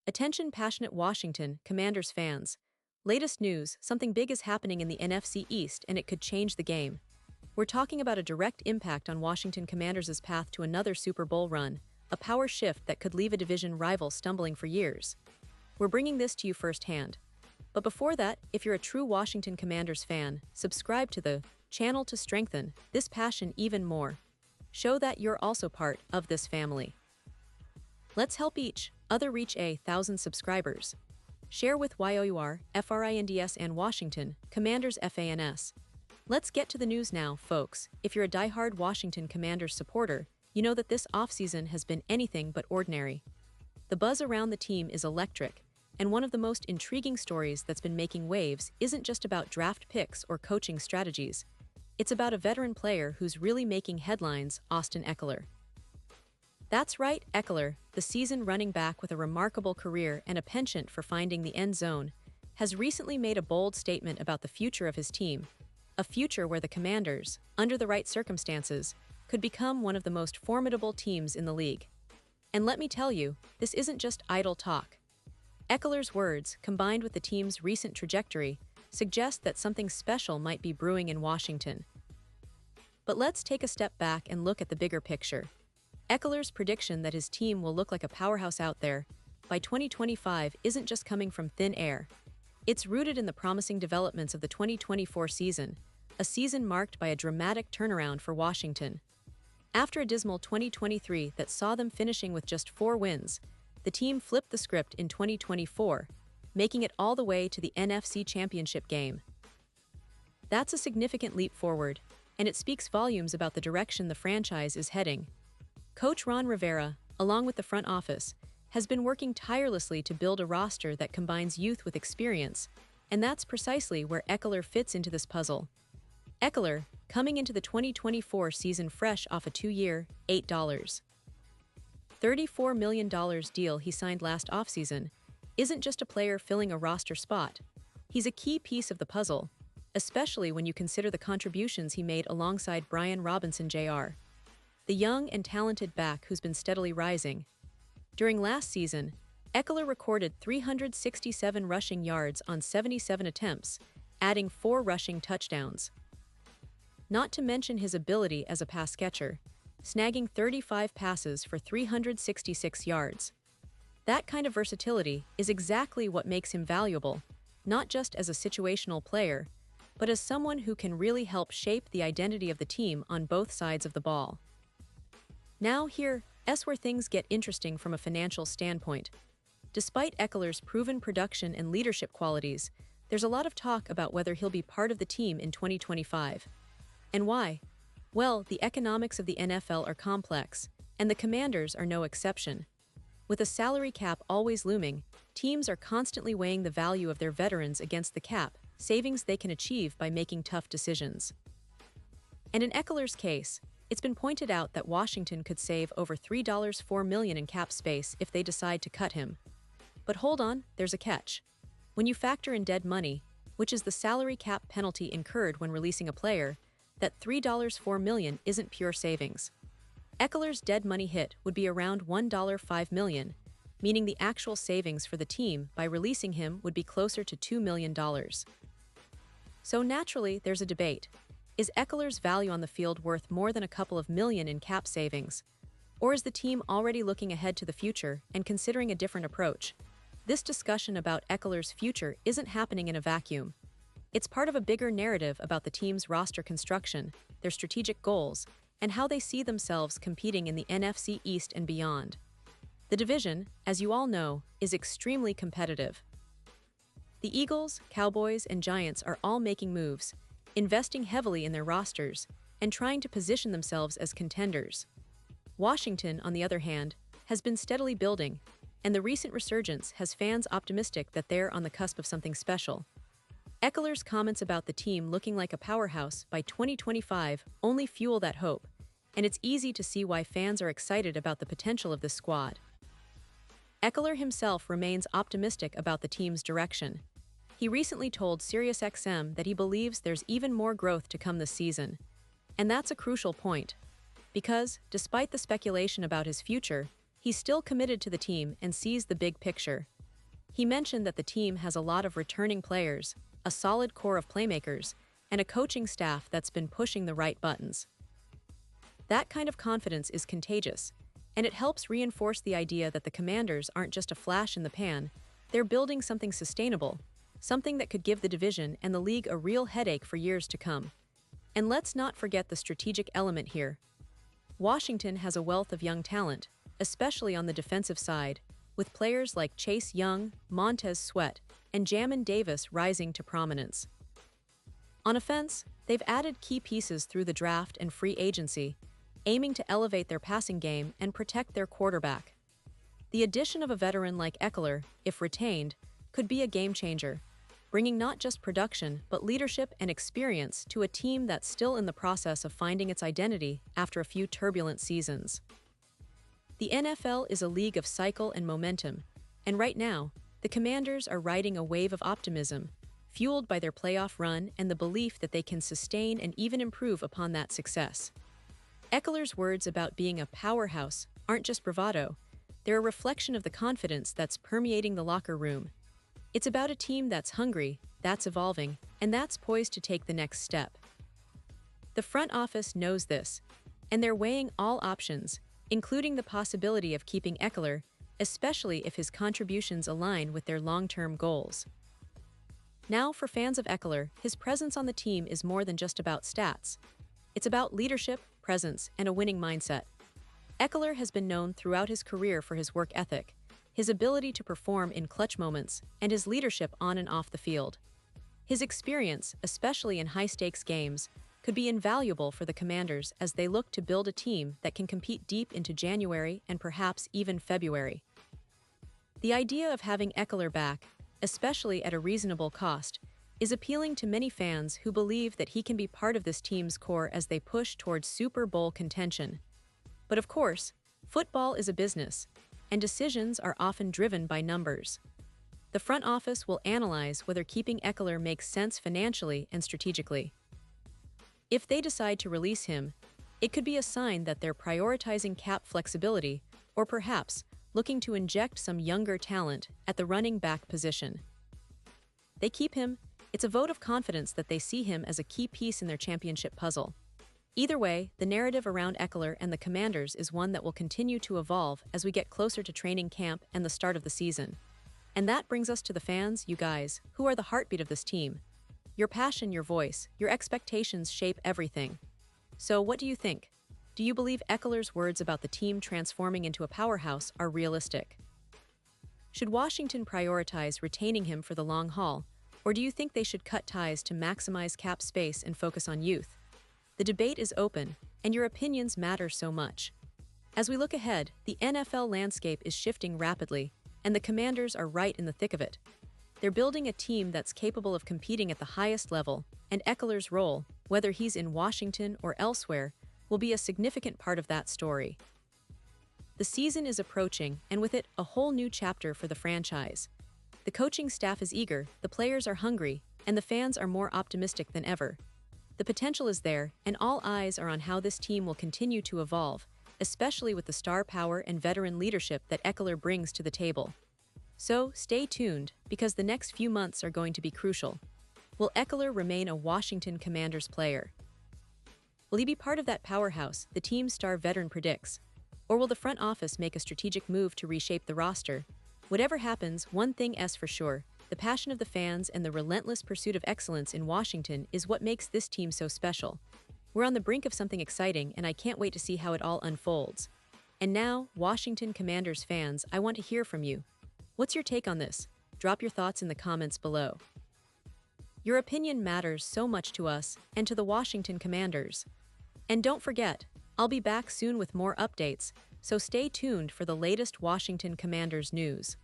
Attention passionate Washington Commanders fans. Latest news, something big is happening in the NFC East and it could change the game. We're talking about a direct impact on Washington Commanders' path to another Super Bowl run, a power shift that could leave a division rival stumbling for years. We're bringing this to you firsthand. But before that, if you're a true Washington Commanders fan, subscribe to the channel to strengthen this passion even more. Show that you're also part of this family. Let's help each other reach 1,000 subscribers. Share with YOUR, FRINDS and Washington, Commanders FANS. Let's get to the news now, folks. If you're a diehard Washington Commanders supporter, you know that this offseason has been anything but ordinary. The buzz around the team is electric, and one of the most intriguing stories that's been making waves isn't just about draft picks or coaching strategies. It's about a veteran player who's really making headlines, Austin Ekeler. That's right, Ekeler, the seasoned running back with a remarkable career and a penchant for finding the end zone, has recently made a bold statement about the future of his team, a future where the Commanders, under the right circumstances, could become one of the most formidable teams in the league. And let me tell you, this isn't just idle talk. Ekeler's words, combined with the team's recent trajectory, suggest that something special might be brewing in Washington. But let's take a step back and look at the bigger picture. Ekeler's prediction that his team will look like a powerhouse out there by 2025 isn't just coming from thin air. It's rooted in the promising developments of the 2024 season, a season marked by a dramatic turnaround for Washington. After a dismal 2023 that saw them finishing with just 4 wins, the team flipped the script in 2024, making it all the way to the NFC Championship game. That's a significant leap forward, and it speaks volumes about the direction the franchise is heading. Coach Ron Rivera, along with the front office, has been working tirelessly to build a roster that combines youth with experience, and that's precisely where Ekeler fits into this puzzle. Ekeler, coming into the 2024 season fresh off a 2-year, $34 million deal he signed last offseason, isn't just a player filling a roster spot. He's a key piece of the puzzle, especially when you consider the contributions he made alongside Brian Robinson Jr., the young and talented back who's been steadily rising. During last season, Ekeler recorded 367 rushing yards on 77 attempts, adding 4 rushing touchdowns. Not to mention his ability as a pass catcher, snagging 35 passes for 366 yards. That kind of versatility is exactly what makes him valuable, not just as a situational player, but as someone who can really help shape the identity of the team on both sides of the ball. Now here's where things get interesting from a financial standpoint. Despite Ekeler's proven production and leadership qualities, there's a lot of talk about whether he'll be part of the team in 2025. And why? Well, the economics of the NFL are complex, and the Commanders are no exception. With a salary cap always looming, teams are constantly weighing the value of their veterans against the cap savings they can achieve by making tough decisions. And in Ekeler's case, it's been pointed out that Washington could save over $4 million in cap space if they decide to cut him. But hold on, there's a catch. When you factor in dead money, which is the salary cap penalty incurred when releasing a player, that $4 million isn't pure savings. Ekeler's dead money hit would be around $1.5 million, meaning the actual savings for the team by releasing him would be closer to $2 million. So naturally, there's a debate. Is Ekeler's value on the field worth more than a couple of million in cap savings? Or is the team already looking ahead to the future and considering a different approach? This discussion about Ekeler's future isn't happening in a vacuum. It's part of a bigger narrative about the team's roster construction, their strategic goals, and how they see themselves competing in the NFC East and beyond. The division, as you all know, is extremely competitive. The Eagles, Cowboys, and Giants are all making moves, investing heavily in their rosters, and trying to position themselves as contenders. Washington, on the other hand, has been steadily building, and the recent resurgence has fans optimistic that they're on the cusp of something special. Ekeler's comments about the team looking like a powerhouse by 2025 only fuel that hope, and it's easy to see why fans are excited about the potential of this squad. Ekeler himself remains optimistic about the team's direction. He recently told SiriusXM that he believes there's even more growth to come this season. And that's a crucial point. Because, despite the speculation about his future, he's still committed to the team and sees the big picture. He mentioned that the team has a lot of returning players, a solid core of playmakers, and a coaching staff that's been pushing the right buttons. That kind of confidence is contagious, and it helps reinforce the idea that the Commanders aren't just a flash in the pan, they're building something sustainable, something that could give the division and the league a real headache for years to come. And let's not forget the strategic element here. Washington has a wealth of young talent, especially on the defensive side, with players like Chase Young, Montez Sweat, and Jamin Davis rising to prominence. On offense, they've added key pieces through the draft and free agency, aiming to elevate their passing game and protect their quarterback. The addition of a veteran like Eckler, if retained, could be a game-changer, bringing not just production but leadership and experience to a team that's still in the process of finding its identity after a few turbulent seasons. The NFL is a league of cycle and momentum, and right now, the Commanders are riding a wave of optimism, fueled by their playoff run and the belief that they can sustain and even improve upon that success. Eckler's words about being a powerhouse aren't just bravado, they're a reflection of the confidence that's permeating the locker room. It's about a team that's hungry, that's evolving, and that's poised to take the next step. The front office knows this, and they're weighing all options, including the possibility of keeping Eckler, especially if his contributions align with their long-term goals. Now, for fans of Eckler, his presence on the team is more than just about stats. It's about leadership, presence, and a winning mindset. Eckler has been known throughout his career for his work ethic, his ability to perform in clutch moments, and his leadership on and off the field. His experience, especially in high-stakes games, could be invaluable for the Commanders as they look to build a team that can compete deep into January and perhaps even February. The idea of having Eckler back, especially at a reasonable cost, is appealing to many fans who believe that he can be part of this team's core as they push towards Super Bowl contention. But of course, football is a business, and decisions are often driven by numbers. The front office will analyze whether keeping Eckler makes sense financially and strategically. If they decide to release him, it could be a sign that they're prioritizing cap flexibility or perhaps looking to inject some younger talent at the running back position. They keep him, it's a vote of confidence that they see him as a key piece in their championship puzzle. Either way, the narrative around Eckler and the Commanders is one that will continue to evolve as we get closer to training camp and the start of the season. And that brings us to the fans, you guys, who are the heartbeat of this team. Your passion, your voice, your expectations shape everything. So what do you think? Do you believe Eckler's words about the team transforming into a powerhouse are realistic? Should Washington prioritize retaining him for the long haul, or do you think they should cut ties to maximize cap space and focus on youth? The debate is open, and your opinions matter so much. As we look ahead, the NFL landscape is shifting rapidly, and the Commanders are right in the thick of it. They're building a team that's capable of competing at the highest level, and Eckler's role, whether he's in Washington or elsewhere, will be a significant part of that story. The season is approaching, and with it, a whole new chapter for the franchise. The coaching staff is eager, the players are hungry, and the fans are more optimistic than ever. The potential is there, and all eyes are on how this team will continue to evolve, especially with the star power and veteran leadership that Eckler brings to the table. So, stay tuned, because the next few months are going to be crucial. Will Eckler remain a Washington Commanders player? Will he be part of that powerhouse the team's star veteran predicts? Or will the front office make a strategic move to reshape the roster? Whatever happens, one thing is for sure. The passion of the fans and the relentless pursuit of excellence in Washington is what makes this team so special. We're on the brink of something exciting, and I can't wait to see how it all unfolds. And now, Washington Commanders fans, I want to hear from you. What's your take on this? Drop your thoughts in the comments below. Your opinion matters so much to us and to the Washington Commanders. And don't forget, I'll be back soon with more updates, so stay tuned for the latest Washington Commanders news.